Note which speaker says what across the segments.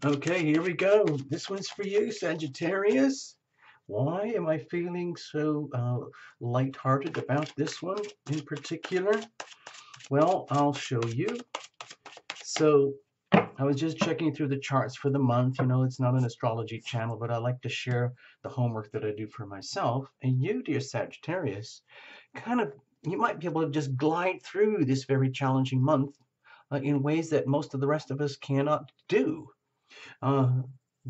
Speaker 1: Okay, here we go. This one's for you, Sagittarius. Why am I feeling so lighthearted about this one in particular? Well, I'll show you. So I was just checking through the charts for the month. You know, it's not an astrology channel, but I like to share the homework that I do for myself. And you, dear Sagittarius, kind of, you might be able to just glide through this very challenging month in ways that most of the rest of us cannot do. Uh,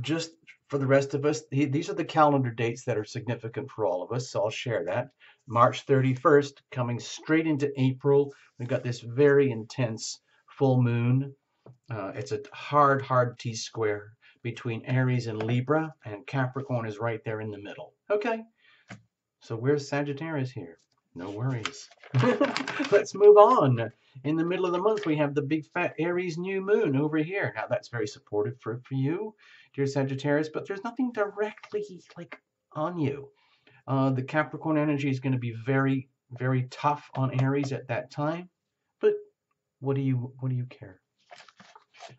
Speaker 1: just for the rest of us, these are the calendar dates that are significant for all of us, so I'll share that. March 31st, coming straight into April, we've got this very intense full moon. It's a hard T-square between Aries and Libra, and Capricorn is right there in the middle. Okay, so where's Sagittarius here? No worries. Let's move on. In the middle of the month, we have the big fat Aries new moon over here. Now, that's very supportive for you, dear Sagittarius, but there's nothing directly like on you. The Capricorn energy is going to be very tough on Aries at that time. But what do you care?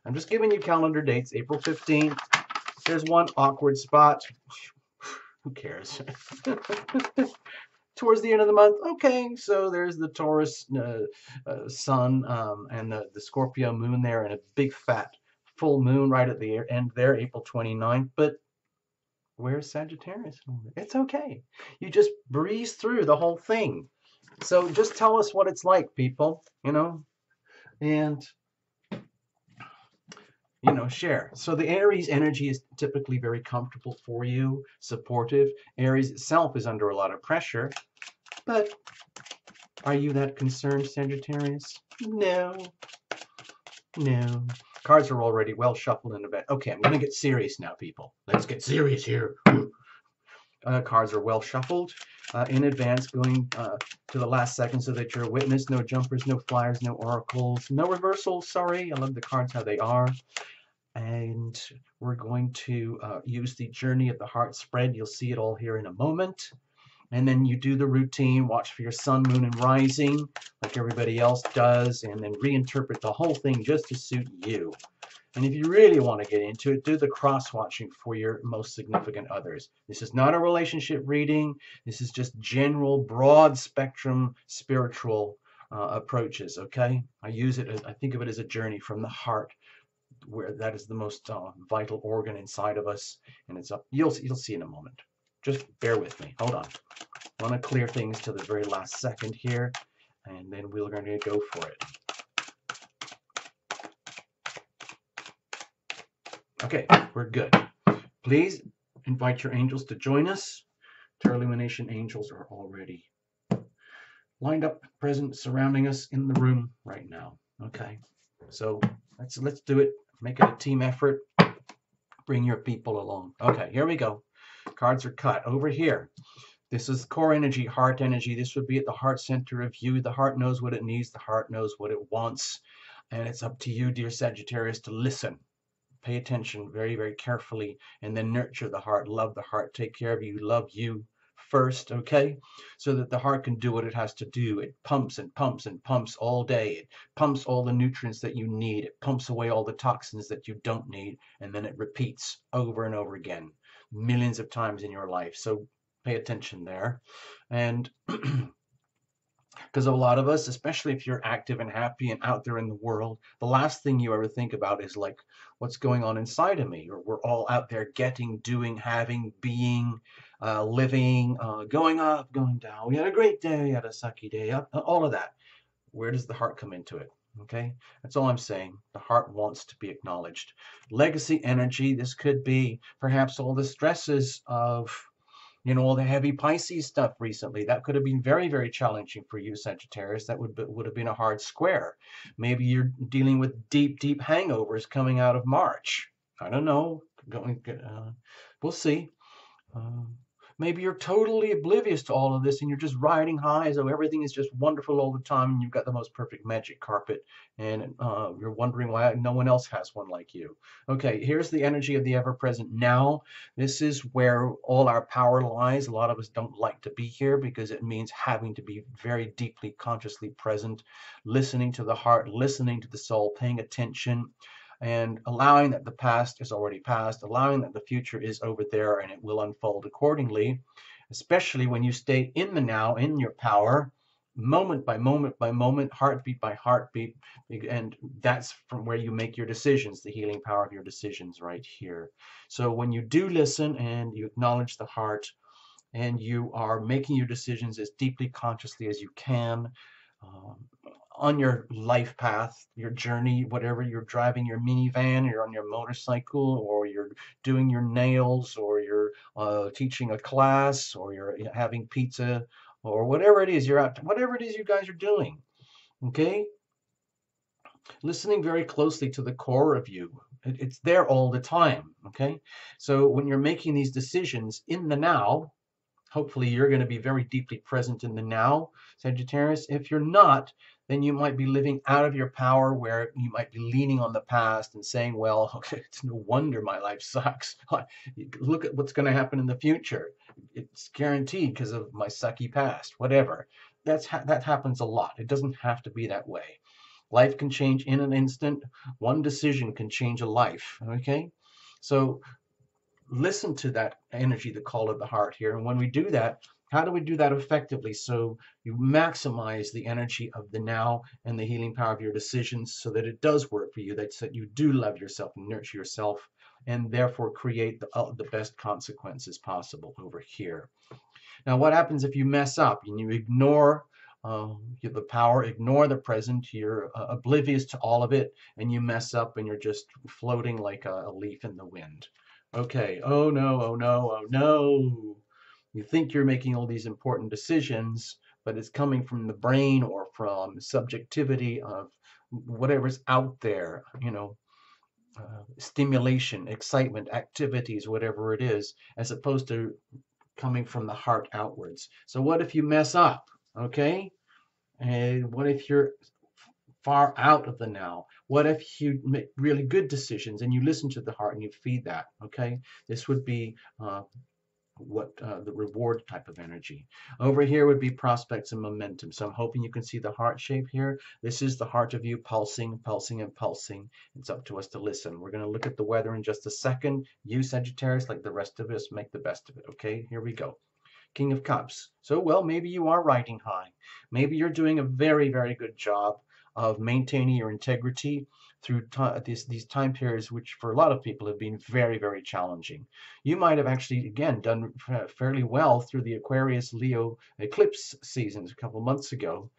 Speaker 1: I'm just giving you calendar dates. April 15th. There's one awkward spot. Who cares? Towards the end of the month, okay, so there's the Taurus sun and the Scorpio moon there, and a big fat full moon right at the end there, April 29th. But where's Sagittarius? It's okay. You just breeze through the whole thing. So just tell us what it's like, people, and share. So the Aries energy is typically very comfortable for you, supportive. Aries itself is under a lot of pressure, but are you that concerned, Sagittarius? No. Cards are already well shuffled in a bit. Okay, I'm going to get serious now, people. Let's get serious here. Cards are well shuffled in advance, going to the last second so that you're a witness. No jumpers, no flyers, no oracles, no reversals. Sorry, I love the cards how they are. And we're going to use the Journey of the Heart spread. You'll see it all here in a moment. And then you do the routine, watch for your sun, moon, and rising, like everybody else does, and then reinterpret the whole thing just to suit you. And if you really want to get into it, do the cross-watching for your most significant others. This is not a relationship reading. This is just general, broad spectrum spiritual approaches, okay? I think of it as a journey from the heart, where that is the most vital organ inside of us, and it's up. You'll see in a moment. Just bear with me. Hold on. I want to clear things to the very last second here, and then we're going to go for it. Okay, we're good. Please invite your angels to join us. Our Lumination angels are already lined up, present, surrounding us in the room right now. Okay, so let's do it. Make it a team effort. Bring your people along. Okay, here we go. Cards are cut over here. This is core energy, heart energy. This would be at the heart center of you. The heart knows what it needs. The heart knows what it wants. And it's up to you, dear Sagittarius, to listen. Pay attention very carefully, and then nurture the heart. Love the heart. Take care of you. Love you first, okay? So that the heart can do what it has to do. It pumps and pumps and pumps all day. It pumps all the nutrients that you need. It pumps away all the toxins that you don't need, and then it repeats over and over again, millions of times in your life. So pay attention there. And because a lot of us, especially if you're active and happy and out there in the world, the last thing you ever think about is like, what's going on inside of me? Or we're all out there getting, doing, having, being, living, going up, going down. We had a great day, had a sucky day, all of that. Where does the heart come into it? Okay, that's all I'm saying. The heart wants to be acknowledged. Legacy energy, this could be perhaps all the stresses of all the heavy Pisces stuff recently. That could have been very challenging for you, Sagittarius. That would have been a hard square. Maybe you're dealing with deep hangovers coming out of March. I don't know. We'll see. Maybe you're totally oblivious to all of this and you're just riding high as though everything is just wonderful all the time and you've got the most perfect magic carpet and you're wondering why no one else has one like you. Okay, here's the energy of the ever-present now. This is where all our power lies. A lot of us don't like to be here because it means having to be very deeply consciously present, listening to the heart, listening to the soul, paying attention. and allowing that the past is already past, allowing that the future is over there and it will unfold accordingly, especially when you stay in the now, in your power, moment by moment by moment, heartbeat by heartbeat. And that's from where you make your decisions, the healing power of your decisions right here. So when you do listen and you acknowledge the heart, and you are making your decisions as deeply consciously as you can, um, on your life path, your journey, whatever you're driving, your minivan, you're on your motorcycle, or you're doing your nails, or you're teaching a class, or you're having pizza, or whatever it is you're out, whatever it is you guys are doing. Okay, listening very closely to the core of you. It's there all the time. Okay, so when you're making these decisions in the now, hopefully you're going to be very deeply present in the now, Sagittarius. If you're not, then you might be living out of your power, where you might be leaning on the past and saying, well, okay, it's no wonder my life sucks. Look at what's going to happen in the future. It's guaranteed because of my sucky past, whatever. That happens a lot. It doesn't have to be that way. Life can change in an instant. One decision can change a life, okay? So listen to that energy, the call of the heart here. And when we do that, how do we do that effectively? So you maximize the energy of the now and the healing power of your decisions so that it does work for you. That's that you do love yourself and nurture yourself, and therefore create the best consequences possible over here. Now, what happens if you mess up and you ignore the power, ignore the present, you're oblivious to all of it, and you mess up and you're just floating like a leaf in the wind? Okay, oh no, oh no, oh no. You think you're making all these important decisions, but it's coming from the brain or from subjectivity of whatever's out there, stimulation, excitement, activities, whatever it is, as opposed to coming from the heart outwards. So what if you mess up? Okay? And what if you're far out of the now? What if you make really good decisions and you listen to the heart and you feed that? Okay? This would be the reward type of energy. Over here would be prospects and momentum. So I'm hoping you can see the heart shape here. This is the heart of you pulsing, pulsing, and pulsing. It's up to us to listen. We're going to look at the weather in just a second. You, Sagittarius, like the rest of us, make the best of it. Okay, here we go. King of Cups. So, well, maybe you are riding high. Maybe you're doing a very, very good job of maintaining your integrity through these time periods, which for a lot of people have been very, very challenging. You might have actually, again, done fairly well through the Aquarius Leo eclipse seasons a couple months ago.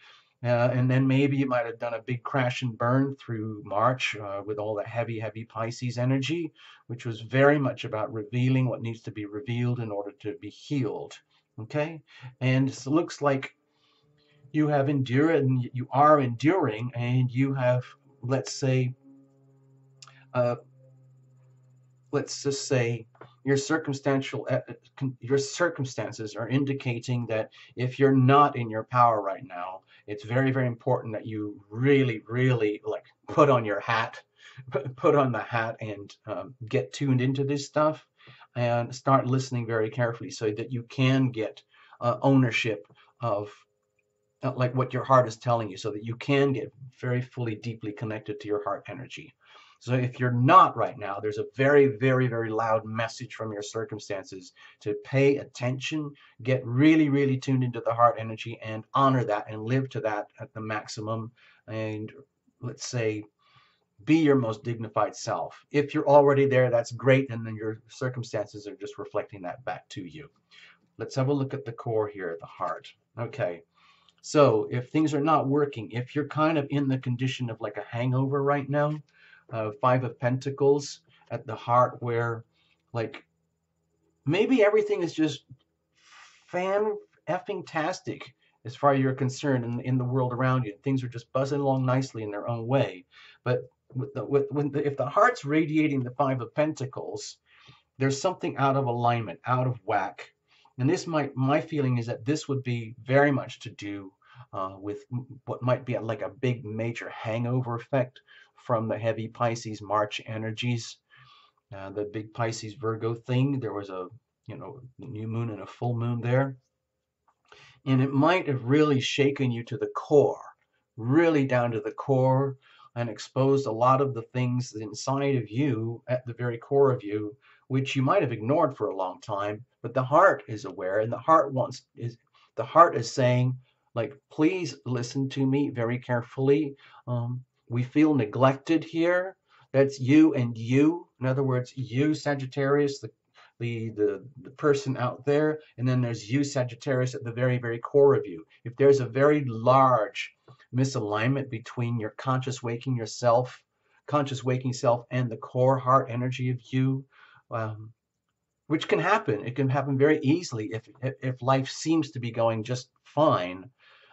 Speaker 1: And then maybe you might have done a big crash and burn through March with all the heavy, heavy Pisces energy, which was very much about revealing what needs to be revealed in order to be healed. Okay? And it looks like you have endured and you are enduring, and you have, let's just say your your circumstances are indicating that if you're not in your power right now, it's very, very important that you really, really like put on your hat, put on the hat, and get tuned into this stuff and start listening very carefully so that you can get ownership of like what your heart is telling you, so that you can get very fully, deeply connected to your heart energy. So if you're not right now, there's a very, very, very loud message from your circumstances to pay attention, get really, really tuned into the heart energy, and honor that and live to that at the maximum. And let's say, be your most dignified self. If you're already there, that's great, and then your circumstances are just reflecting that back to you. Let's have a look at the core here, at the heart. Okay. So if things are not working, if you're kind of in the condition of like a hangover right now, Five of Pentacles at the heart, where like maybe everything is just fan effing tastic as far as you're concerned in the world around you. Things are just buzzing along nicely in their own way. But if the heart's radiating the Five of Pentacles, there's something out of alignment, out of whack. And my feeling is that this would be very much to do with what might be like a big major hangover effect from the heavy Pisces March energies. The big Pisces Virgo thing, there was a new moon and a full moon there. And it might have really shaken you to the core, really down to the core. and exposed a lot of the things inside of you, at the very core of you, which you might have ignored for a long time, but the heart is aware, and the heart is saying, like, please listen to me very carefully. We feel neglected here. That's you and you. In other words, you, Sagittarius, the person out there, and then there's you, Sagittarius, at the very, very core of you. If there's a very large misalignment between your conscious waking self, and the core heart energy of you, um, which can happen. It can happen very easily if life seems to be going just fine,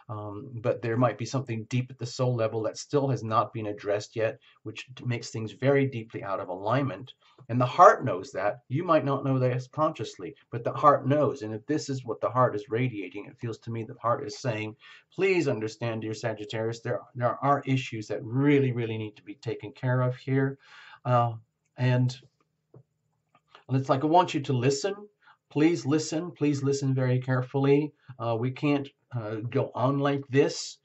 Speaker 1: but there might be something deep at the soul level that still has not been addressed yet, which makes things very deeply out of alignment. And the heart knows that. You might not know that consciously, but the heart knows. And if this is what the heart is radiating, it feels to me that the heart is saying, please understand, dear Sagittarius, there are issues that really, really need to be taken care of here. And it's like, I want you to listen. Please listen very carefully. We can't go on like this.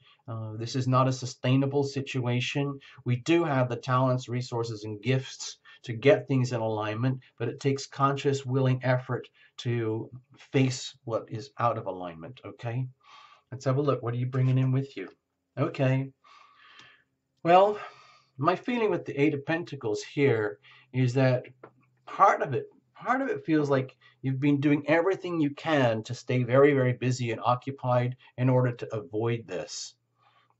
Speaker 1: This is not a sustainable situation. We do have the talents, resources, and gifts to get things in alignment, but it takes conscious, willing effort to face what is out of alignment, okay? Let's have a look. What are you bringing in with you? Okay. Well, my feeling with the Eight of Pentacles here is that part of it feels like you've been doing everything you can to stay very, very busy and occupied in order to avoid this.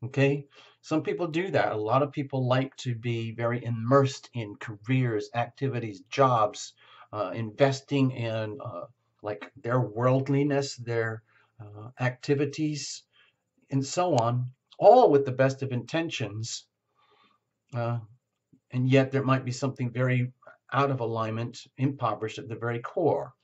Speaker 1: Okay? Some people do that. A lot of people like to be very immersed in careers, activities, jobs, investing in like their worldliness, their activities, and so on, all with the best of intentions. And yet there might be something very out of alignment, impoverished at the very core.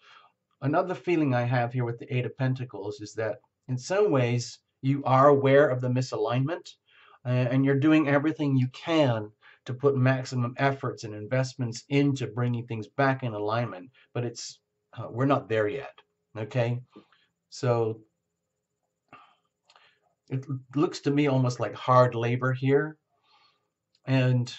Speaker 1: Another feeling I have here with the Eight of Pentacles is that in some ways you are aware of the misalignment, and you're doing everything you can to put maximum efforts and investments into bringing things back in alignment, but we're not there yet, okay? So it looks to me almost like hard labor here. And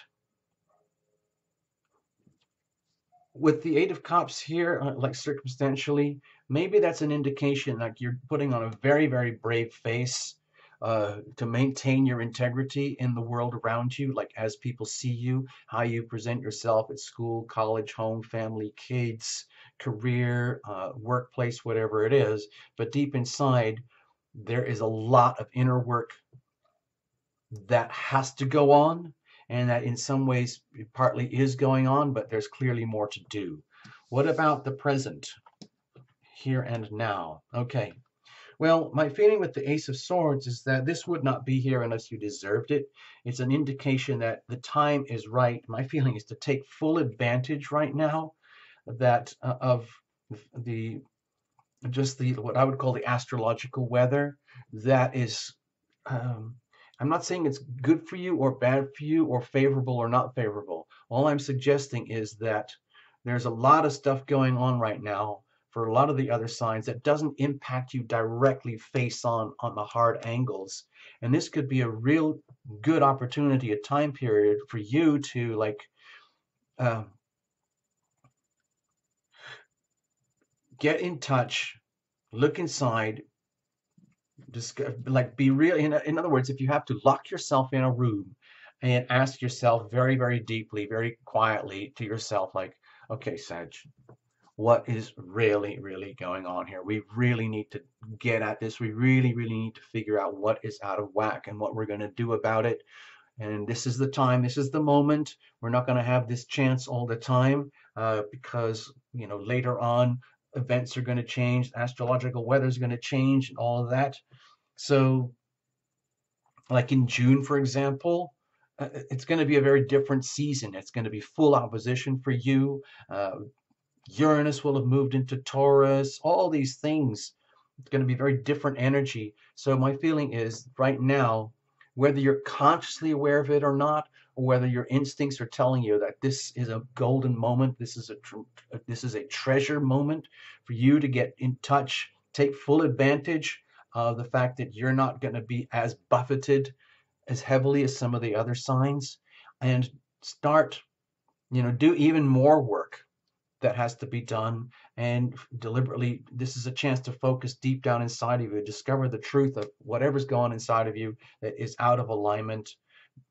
Speaker 1: with the Eight of Cups here, like circumstantially, maybe that's an indication like you're putting on a very, very brave face to maintain your integrity in the world around you, like as people see you, how you present yourself at school, college, home, family, kids, career, workplace, whatever it is. But deep inside, there is a lot of inner work that has to go on, and that in some ways partly is going on, but there's clearly more to do. What about the present, here and now? Okay. Well, my feeling with the Ace of Swords is that this would not be here unless you deserved it. It's an indication that the time is right. My feeling is to take full advantage right now that of the what I would call the astrological weather that is I'm not saying it's good for you or bad for you or favorable or not favorable. All I'm suggesting is that there's a lot of stuff going on right now for a lot of the other signs that doesn't impact you directly face on the hard angles. And this could be a real good opportunity, a time period for you to like get in touch, look inside, just like be real. In other words, if you have to lock yourself in a room and ask yourself very, very deeply, very quietly to yourself, like, okay, Sag, what is really, really going on here? We really need to get at this. We really, really need to figure out what is out of whack and what we're going to do about it. And this is the time, this is the moment. We're not going to have this chance all the time because, later on, events are going to change, astrological weather is going to change, and all of that. So, like in June, for example, it's going to be a very different season. It's going to be full opposition for you. Uranus will have moved into Taurus, all these things. It's going to be very different energy. So my feeling is right now, whether you're consciously aware of it or not, or whether your instincts are telling you that this is a golden moment, this is a treasure moment for you to get in touch, take full advantage of the fact that you're not going to be as buffeted as heavily as some of the other signs. and start, do even more work that has to be done. And deliberately, this is a chance to focus deep down inside of you, discover the truth of whatever's going on inside of you that is out of alignment.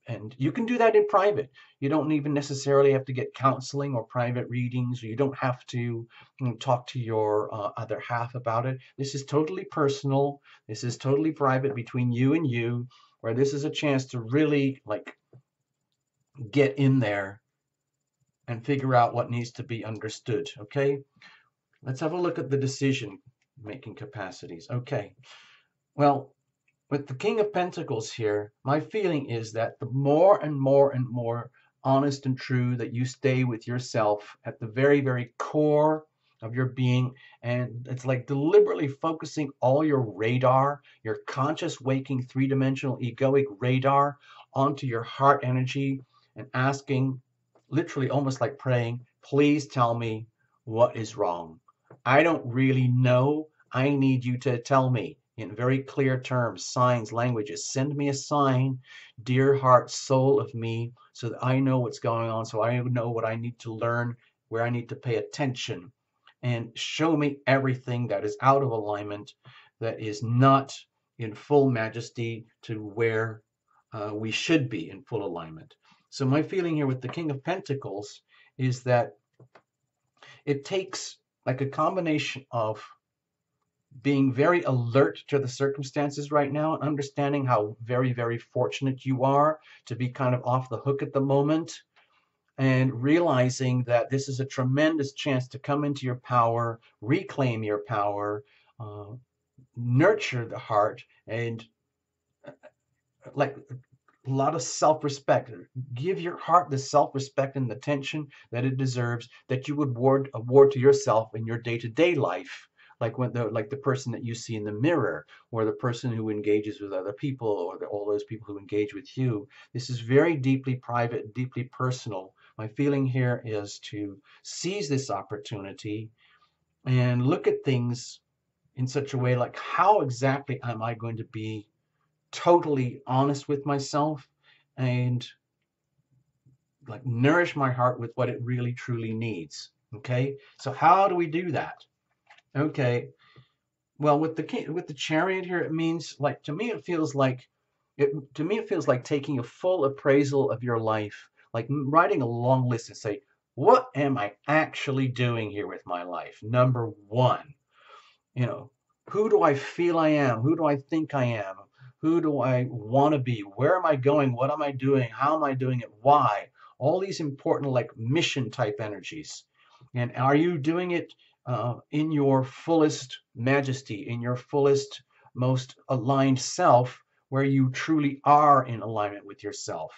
Speaker 1: And you can do that in private. You don't even necessarily have to get counseling or private readings, or you don't have to talk to your other half about it. This is totally personal. This is totally private between you and you, where this is a chance to really like get in there and figure out what needs to be understood. Okay, let's have a look at the decision making capacities. Okay, well, with the King of Pentacles here, my feeling is that the more and more and more honest and true that you stay with yourself at the very, very core of your being, and it's like deliberately focusing all your radar, your conscious waking three-dimensional egoic radar onto your heart energy and asking, literally almost like praying, please tell me what is wrong. I don't really know. I need you to tell me in very clear terms, signs, languages. Send me a sign, dear heart, soul of me, so that I know what's going on, so I know what I need to learn, where I need to pay attention, and show me everything that is out of alignment, that is not in full majesty to where we should be in full alignment. So my feeling here with the King of Pentacles is that it takes like a combination of being very alert to the circumstances right now and understanding how very, very fortunate you are to be kind of off the hook at the moment, and realizing that this is a tremendous chance to come into your power, reclaim your power, uh, nurture the heart, and like a lot of self-respect. Give your heart the self-respect and the attention that it deserves, that you would award to yourself in your day-to-day life, like the person that you see in the mirror, or the person who engages with other people, or all those people who engage with you. This is very deeply private, deeply personal. My feeling here is to seize this opportunity and look at things in such a way like, how exactly am I going to be totally honest with myself and like nourish my heart with what it really truly needs. Okay, so how do we do that? Okay, well, with the Chariot here, it means, like, to me it feels like taking a full appraisal of your life, like writing a long list and say, what am I actually doing here with my life? Number one, you know, who do I feel I am? Who do I think I am? Who do I want to be? Where am I going? What am I doing? How am I doing it? Why? All these important, like, mission type energies. And are you doing it in your fullest majesty, in your fullest, most aligned self, where you truly are in alignment with yourself?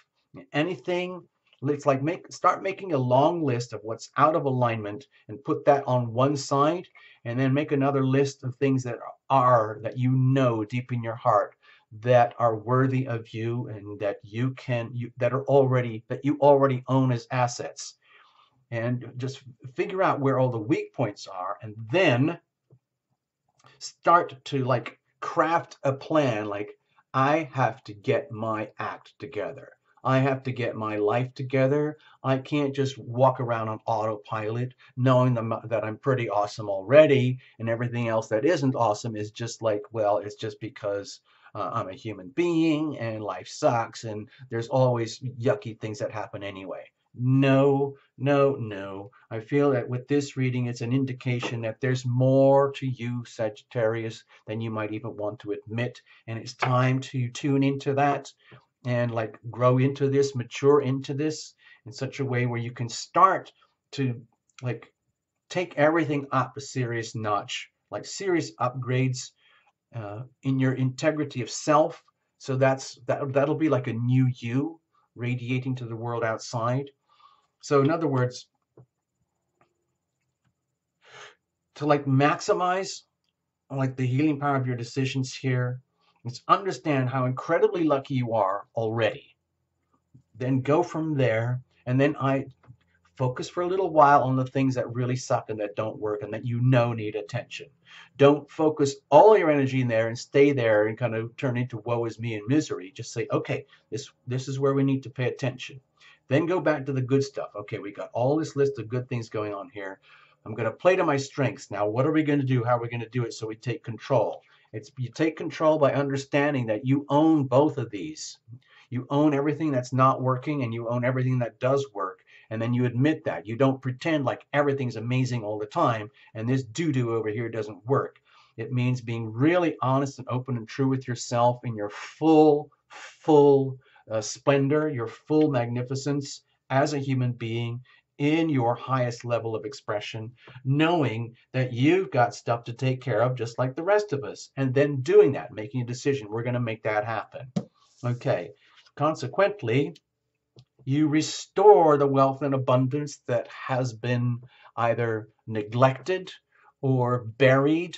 Speaker 1: Anything, it's like start making a long list of what's out of alignment and put that on one side, and then make another list of things that that you know deep in your heart that are worthy of you, and that that you already own as assets. And just figure out where all the weak points are, and then start to like craft a plan. Like, I have to get my act together. I have to get my life together. I can't just walk around on autopilot knowing that I'm pretty awesome already, and everything else that isn't awesome is just like, well, it's just because I'm a human being and life sucks and there's always yucky things that happen anyway. No, no, no. I feel that with this reading, it's an indication that there's more to you, Sagittarius, than you might even want to admit. And it's time to tune into that and like grow into this, mature into this in such a way where you can start to like take everything up a serious notch, like serious upgrades in your integrity of self. So that'll be like a new you radiating to the world outside. So in other words, to like maximize like the healing power of your decisions here, is understand how incredibly lucky you are already. Then go from there, and then I focus for a little while on the things that really suck and that don't work and that you know need attention. Don't focus all your energy in there and stay there and kind of turn into woe is me and misery. Just say, okay, this is where we need to pay attention. Then go back to the good stuff. Okay, we got all this list of good things going on here. I'm going to play to my strengths. Now, what are we going to do? How are we going to do it so we take control? You take control by understanding that you own both of these. You own everything that's not working and you own everything that does work. And then you admit that. You don't pretend like everything's amazing all the time and this doo-doo over here doesn't work. It means being really honest and open and true with yourself in your full splendor, your full magnificence as a human being in your highest level of expression, knowing that you've got stuff to take care of just like the rest of us, and then doing that, making a decision. We're going to make that happen. Okay. Consequently, you restore the wealth and abundance that has been either neglected or buried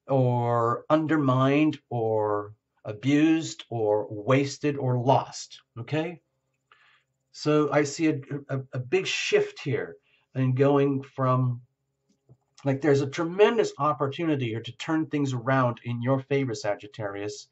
Speaker 1: or undermined or abused or wasted or lost. Okay? So I see a big shift here in going from, like, there's a tremendous opportunity here to turn things around in your favor, Sagittarius,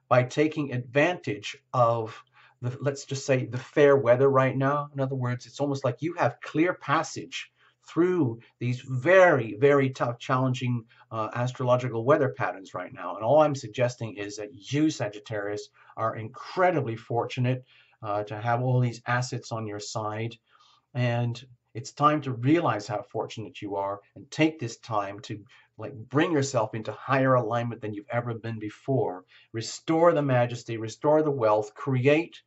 Speaker 1: by taking advantage of the, let's just say, the fair weather right now. In other words, it's almost like you have clear passage through these very, very tough, challenging astrological weather patterns right now. And all I'm suggesting is that you, Sagittarius, are incredibly fortunate to have all these assets on your side. And it's time to realize how fortunate you are and take this time to, like, bring yourself into higher alignment than you've ever been before. Restore the majesty, restore the wealth, create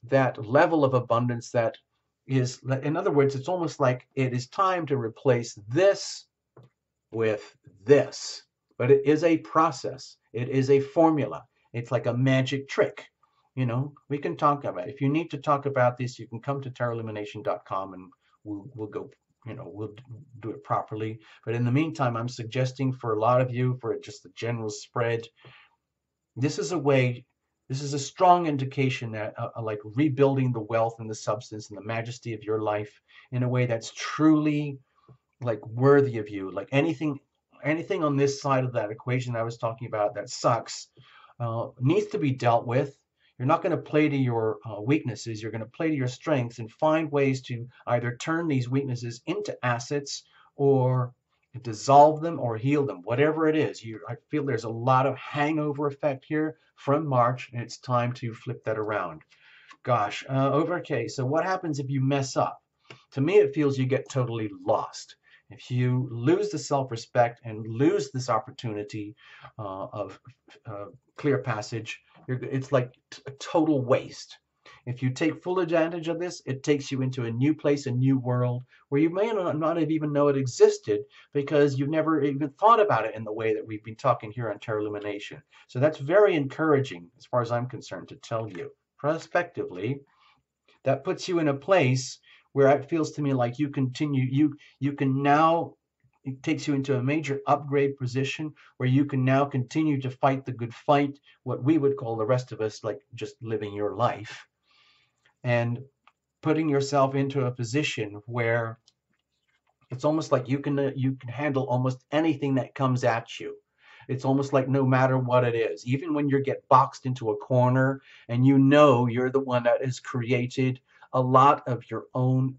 Speaker 1: that level of abundance that is, in other words, it's almost like it is time to replace this with this. But it is a process. It is a formula. It's like a magic trick. You know, we can talk about it. If you need to talk about this, you can come to tarotlumination.com and we'll go, you know, we'll do it properly. But in the meantime, I'm suggesting for a lot of you, for just a general spread, this is a way, this is a strong indication that like rebuilding the wealth and the substance and the majesty of your life in a way that's truly like worthy of you. Like anything on this side of that equation I was talking about that sucks needs to be dealt with. You're not going to play to your weaknesses. You're going to play to your strengths and find ways to either turn these weaknesses into assets or dissolve them or heal them, whatever it is. I feel there's a lot of hangover effect here from March, and it's time to flip that around. Gosh, okay, so what happens if you mess up? To me, it feels you get totally lost. If you lose the self-respect and lose this opportunity of clear passage, it's like a total waste. If you take full advantage of this, it takes you into a new place, a new world, where you may not have even know it existed because you've never even thought about it in the way that we've been talking here on Tarot Illumination. So that's very encouraging, as far as I'm concerned, to tell you. Prospectively, that puts you in a place where it feels to me like you can now, it takes you into a major upgrade position where you can now continue to fight the good fight, what we would call the rest of us, like just living your life, and putting yourself into a position where it's almost like you can handle almost anything that comes at you. It's almost like no matter what it is, even when you get boxed into a corner and you know you're the one that has created a lot of your own,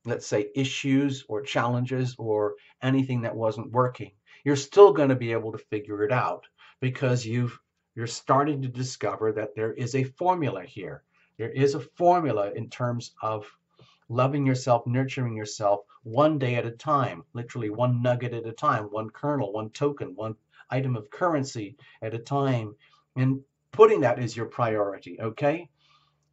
Speaker 1: let's say, issues or challenges or anything that wasn't working, you're still going to be able to figure it out because you're starting to discover that there is a formula here. There is a formula in terms of loving yourself, nurturing yourself one day at a time, literally one nugget at a time, one kernel, one token, one item of currency at a time, and putting that as your priority, okay?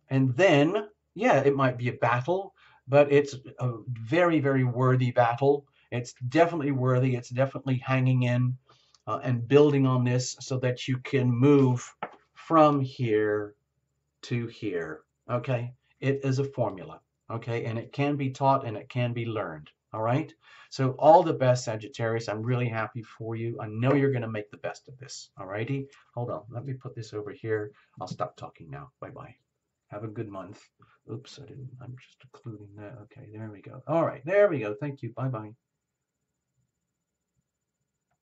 Speaker 1: And then, yeah, it might be a battle, but it's a very, very worthy battle. It's definitely worthy. It's definitely hanging in and building on this so that you can move from here to here, okay? It is a formula, okay? And it can be taught and it can be learned, all right? So all the best, Sagittarius. I'm really happy for you. I know you're going to make the best of this, all righty? Hold on. Let me put this over here. I'll stop talking now. Bye-bye. Have a good month. Oops, I'm just including that. Okay, there we go. All right, there we go. Thank you. Bye-bye.